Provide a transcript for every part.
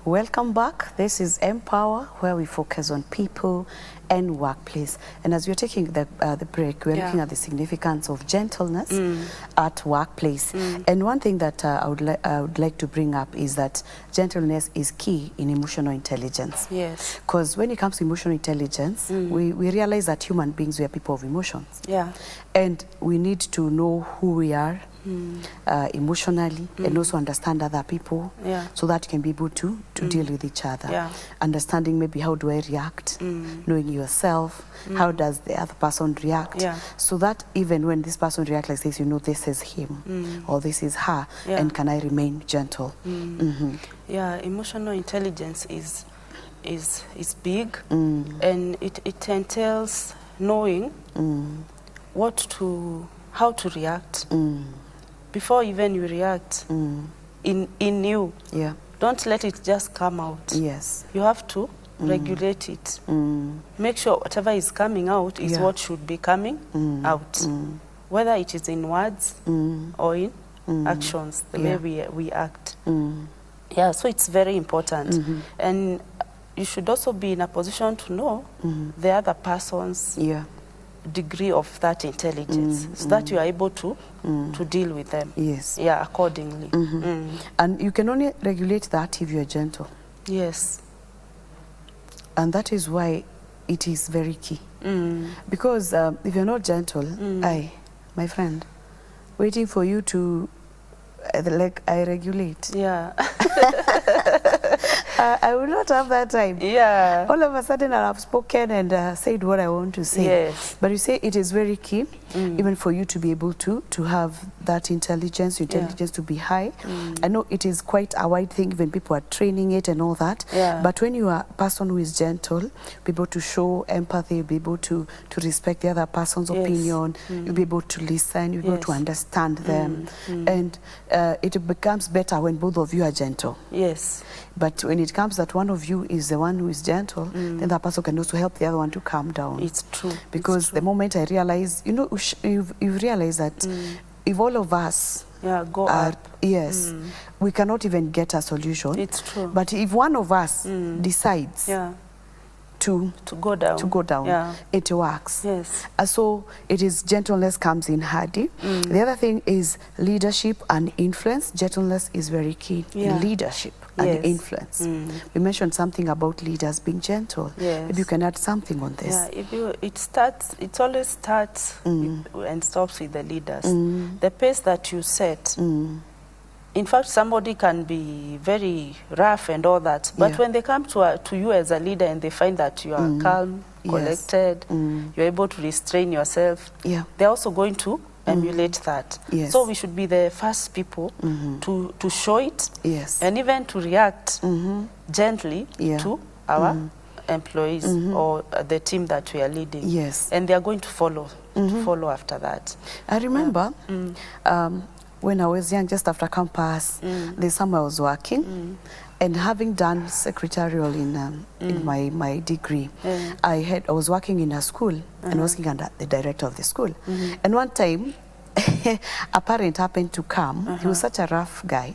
Welcome back. This is Empower, where we focus on people and workplace. And as we're taking the break, we're looking at the significance of gentleness at workplace. And one thing that I would like to bring up is that gentleness is key in emotional intelligence. Yes. Because when it comes to emotional intelligence, we realize that human beings, we are people of emotions. Yeah. And we need to know who we are emotionally and also understand other people so that you can be able to deal with each other. Yeah. Understanding maybe how do I react, knowing yourself, how does the other person react, so that even when this person reacts like this, you know this is him or this is her, and can I remain gentle. Yeah, emotional intelligence is big, and it entails knowing how to react. Before even you react, in you, don't let it just come out. Yes. You have to regulate it. Make sure whatever is coming out is what should be coming out, whether it is in words or in actions, the way we act. Yeah, so it's very important. And you should also be in a position to know the other person's degree of that intelligence, so that you are able to deal with them. Yes. Yeah, accordingly. And you can only regulate that if you are gentle. Yes. And that is why it is very key. Because if you're not gentle, my friend, waiting for you to I regulate. Yeah. I will not have that time. Yeah. All of a sudden I'll have spoken and said what I want to say. Yes. But you say it is very key, even for you to be able to have that intelligence, to be high. I know it is quite a wide thing, even people are training it and all that. Yeah. But when you are a person who is gentle, be able to show empathy, be able to respect the other person's opinion, you'll be able to listen, you'll be able to understand them. And it becomes better when both of you are gentle. Yes. But when it comes that one of you is the one who is gentle, then that person can also help the other one to calm down. It's true. Because the moment I realize, you know, you've realized that if all of us go up. Yes, we cannot even get a solution. It's true. But if one of us decides to go down, it works. Yes. So it is gentleness comes in handy. The other thing is leadership and influence. Gentleness is very key in leadership and influence. We mentioned something about leaders being gentle. Yes. Maybe you can add something on this. Yeah, it always starts and stops with the leaders. The pace that you set. In fact, somebody can be very rough and all that, but when they come to you as a leader and they find that you are calm, collected, you're able to restrain yourself, they're also going to emulate that. Yes. So we should be the first people to show it and even to react gently to our employees or the team that we are leading. Yes. And they are going to follow after that. I remember when I was young, just after campus, there's somewhere I was working, and having done secretarial in my degree, I was working in a school and working under the director of the school. And one time, a parent happened to come. He was such a rough guy.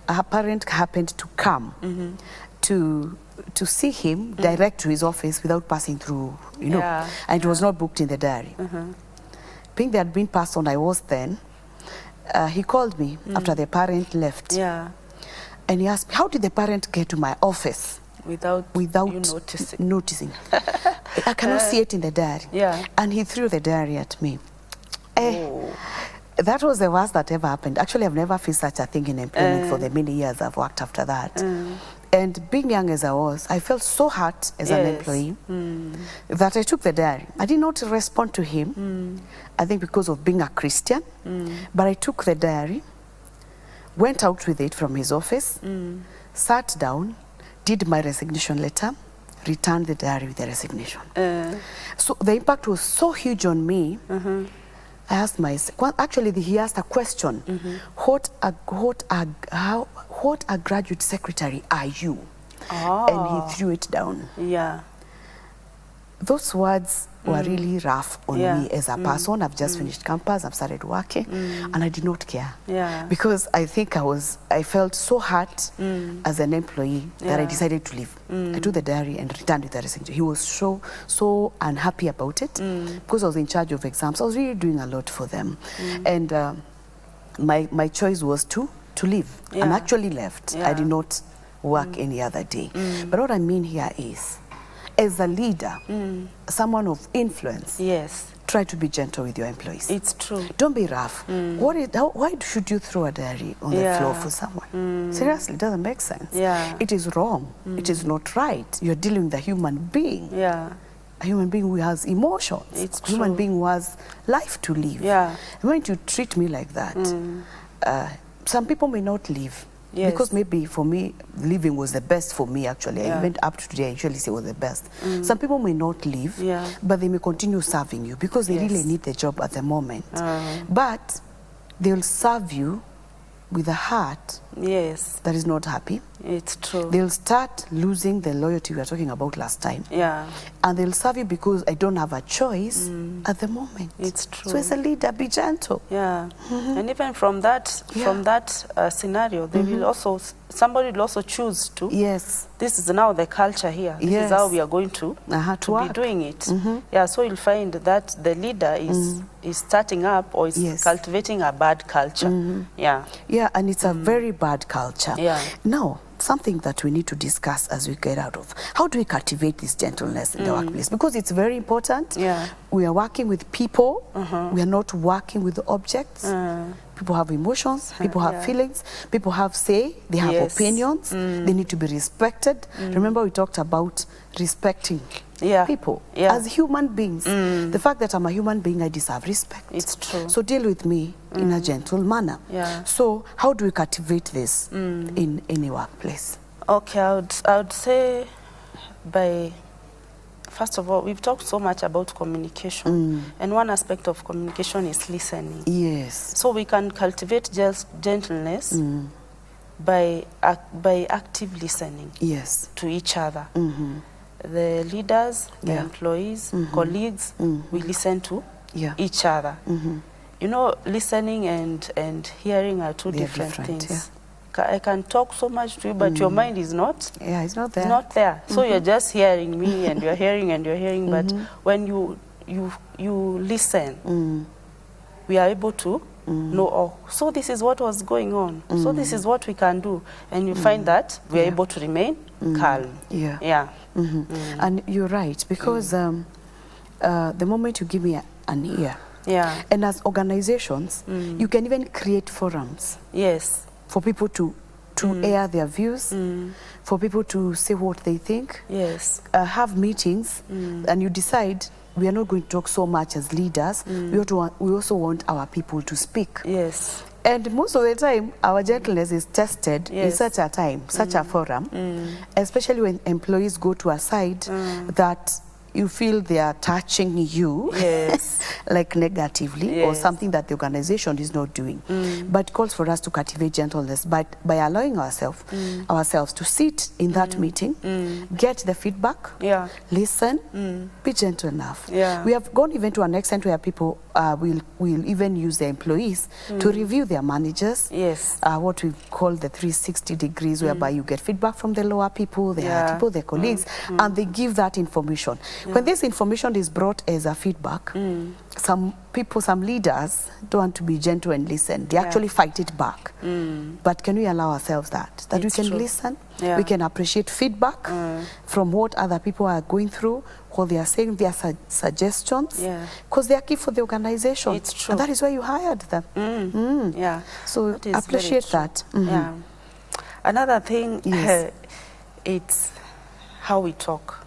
A parent happened to come to see him direct to his office without passing through, you know, and it was not booked in the diary. Being there had been passed on, I was then. He called me after the parent left. And he asked me, how did the parent get to my office without you noticing? I cannot see it in the diary. And he threw the diary at me. That was the worst that ever happened. Actually, I've never faced such a thing in employment for the many years I've worked after that. And being young as I was, I felt so hurt as an employee that I took the diary. I did not respond to him, I think because of being a Christian, but I took the diary, went out with it from his office, sat down, did my resignation letter, returned the diary with the resignation. So the impact was so huge on me. I asked myself, actually he asked a question, what a graduate secretary are you? And he threw it down. those words were really rough on me as a person. I've just finished campus, I've started working, and I did not care. Because I think I felt so hurt as an employee that I decided to leave. I took the diary and returned with the resignation. He was so unhappy about it because I was in charge of exams. I was really doing a lot for them. And my choice was to leave. And I actually left. I did not work any other day. But what I mean here is, as a leader, someone of influence, try to be gentle with your employees. It's true. Don't be rough. Why should you throw a diary on the floor for someone? Seriously, it doesn't make sense. It is wrong. It is not right. You're dealing with a human being. A human being who has emotions. It's a human being who has life to live. And when you treat me like that, some people may not leave. Because maybe for me, living was the best for me, actually. I went up to today, I usually say it was the best. Some people may not leave, but they may continue serving you because they really need the job at the moment. But they'll serve you with a heart that is not happy. It's true. They'll start losing the loyalty we were talking about last time. And they'll serve you because I don't have a choice at the moment. It's true. So as a leader, be gentle. And even from that scenario, they will also, somebody will also choose to. This is now the culture here. This is how we are going to be doing it. So you'll find that the leader is starting up or is cultivating a bad culture. And it's a very bad culture. Now, something that we need to discuss as we get out of, how do we cultivate this gentleness in the workplace? Because it's very important. We are working with people. We are not working with objects. People have emotions, people have feelings, people have say, they have opinions, they need to be respected. Remember we talked about respecting people as human beings. The fact that I'm a human being, I deserve respect. It's true. So deal with me in a gentle manner. So how do we cultivate this in any workplace? Okay, I would say by, first of all, we've talked so much about communication. And one aspect of communication is listening. So we can cultivate just gentleness by active listening to each other. The leaders, the employees, colleagues, we listen to each other. You know, listening and hearing are two different things. I can talk so much to you, but your mind is not. It's not there. It's not there. So you're just hearing me, and you're hearing and you're hearing. But when you listen, we are able to know. Oh, so this is what was going on. So this is what we can do, and you find that we are able to remain calm. And you're right, because the moment you give me an ear, and as organizations, you can even create forums. For people to air their views, for people to say what they think, have meetings, and you decide we are not going to talk so much as leaders, we also want our people to speak. And most of the time, our gentleness is tested in such a time, such a forum, especially when employees go to a side that you feel they are touching you, like negatively, or something that the organization is not doing. But it calls for us to cultivate gentleness by allowing ourselves to sit in that meeting, get the feedback, listen, be gentle enough. We have gone even to an extent where people will even use their employees to review their managers, what we call the 360 degrees, whereby you get feedback from the lower people, the higher people, their colleagues, and they give that information. When this information is brought as a feedback, some people, some leaders don't want to be gentle and listen. They actually fight it back. But can we allow ourselves that we can listen? We can appreciate feedback from what other people are going through, what they are saying, their suggestions, because they are key for the organization. It's true. And that is why you hired them. So that appreciate that. Another thing, it's how we talk.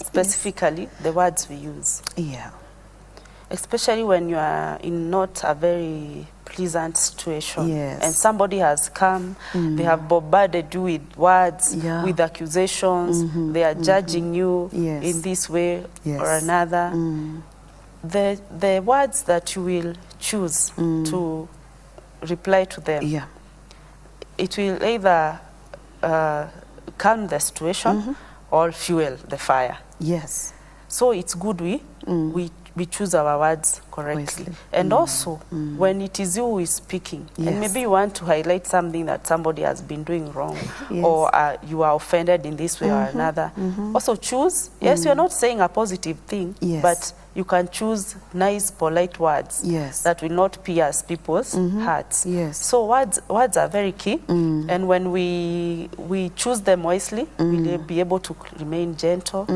Specifically, the words we use. Especially when you are in not a very pleasant situation. And somebody has come, they have bombarded you with words, with accusations, they are judging you in this way or another. The words that you will choose to reply to them, it will either calm the situation or fuel the fire. So it's good we choose our words correctly. Wisely. And also, when it is you who is speaking, and maybe you want to highlight something that somebody has been doing wrong, Yes. or you are offended in this way or another, also choose, yes, you're not saying a positive thing, Yes. but you can choose nice, polite words Yes. that will not pierce people's hearts. Yes. So words are very key, and when we choose them wisely, we'll be able to remain gentle.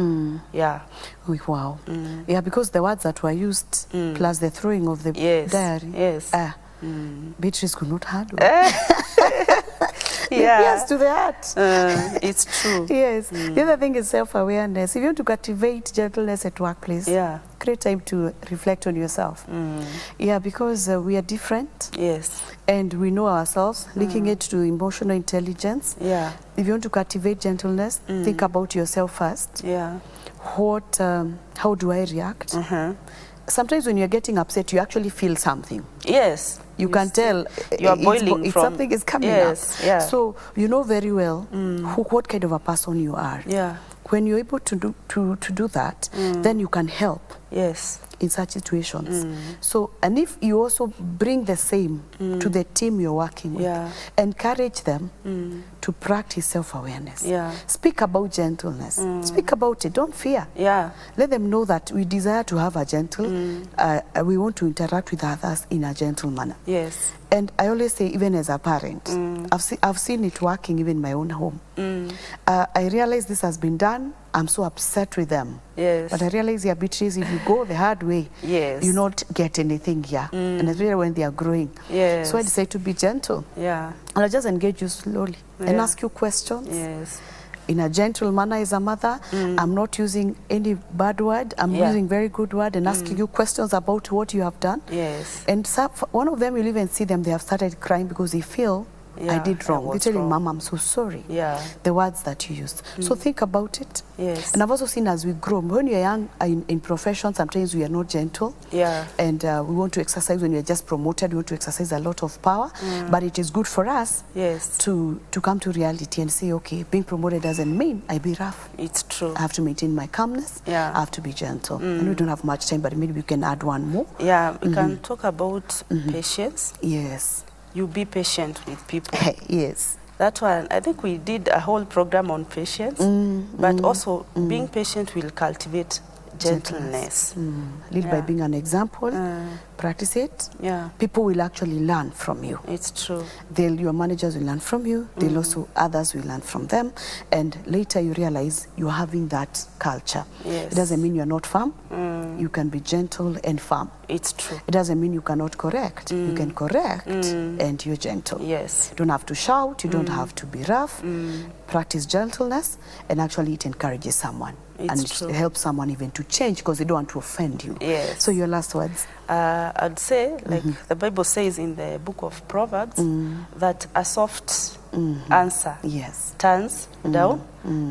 Yeah. Wow. Yeah, because the words that were used, plus the throwing of the diary, Yes. Beatrice could not handle. Yeah. Yes, to the heart. It's true. Yes. The other thing is self-awareness. If you want to cultivate gentleness at workplace, Yeah. create time to reflect on yourself. Yeah, because we are different. Yes. And we know ourselves, linking it to emotional intelligence. Yeah. If you want to cultivate gentleness, think about yourself first. Yeah. How do I react? Sometimes when you're getting upset, you actually feel something. Yes. You can tell you are boiling from something is coming up. Yeah. So you know very well what kind of a person you are. Yeah. When you're able to do that, then you can help. Yes. In such situations. So, and if you also bring the same to the team you're working with, encourage them to practice self-awareness. Yeah. Speak about gentleness. Speak about it. Don't fear. Yeah. Let them know that we desire to have a gentle, we want to interact with others in a gentle manner. Yes. And I always say, even as a parent, I've seen it working even in my own home. I realize this has been done. I'm so upset with them. Yes. But I realize, yeah, Beatrice, if you go the hard way, you not get anything here. And especially when they are growing. Yes. So I decide to be gentle. Yeah. And I just engage you slowly and ask you questions. Yes. In a gentle manner as a mother. I'm not using any bad word. I'm using very good word and asking you questions about what you have done. Yes. And one of them, you'll even see them, they have started crying because they feel I did wrong. They tell you, Mom, I'm so sorry. Yeah. The words that you used. So think about it. Yes. And I've also seen as we grow, when you're young in profession, sometimes we are not gentle. Yeah. And we want to exercise, when you're just promoted, we want to exercise a lot of power. But it is good for us to come to reality and say, okay, being promoted doesn't mean I be rough. It's true. I have to maintain my calmness. Yeah. I have to be gentle. And we don't have much time, but maybe we can add one more. Yeah, we can talk about patience. Yes. You be patient with people. Yes. That one, I think we did a whole program on patience, but also being patient will cultivate gentleness. Lead by being an example. Practice it. Yeah. People will actually learn from you. It's true. Your managers will learn from you. They'll also, others will learn from them. And later you realize you're having that culture. Yes. It doesn't mean you're not firm. You can be gentle and firm. It's true. It doesn't mean you cannot correct. You can correct and you're gentle. Yes. You don't have to shout. You don't have to be rough. Practice gentleness, and actually it encourages someone. It's true. It helps someone even to change because they don't want to offend you. Yes. So your last words? I'd say, like the Bible says in the book of Proverbs, that a soft answer turns down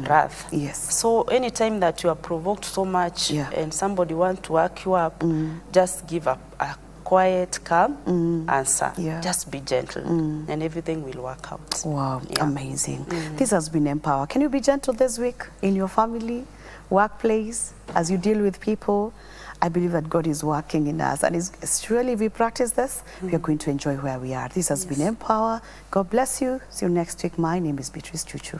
wrath. Yes. So anytime that you are provoked so much and somebody wants to work you up, just give up a quiet, calm answer. Just be gentle and everything will work out. Wow, amazing. This has been Empower. Can you be gentle this week in your family, workplace, as you deal with people? I believe that God is working in us, and surely if we practice this, we are going to enjoy where we are. This has been Empower. God bless you. See you next week. My name is Beatrice Chuchu.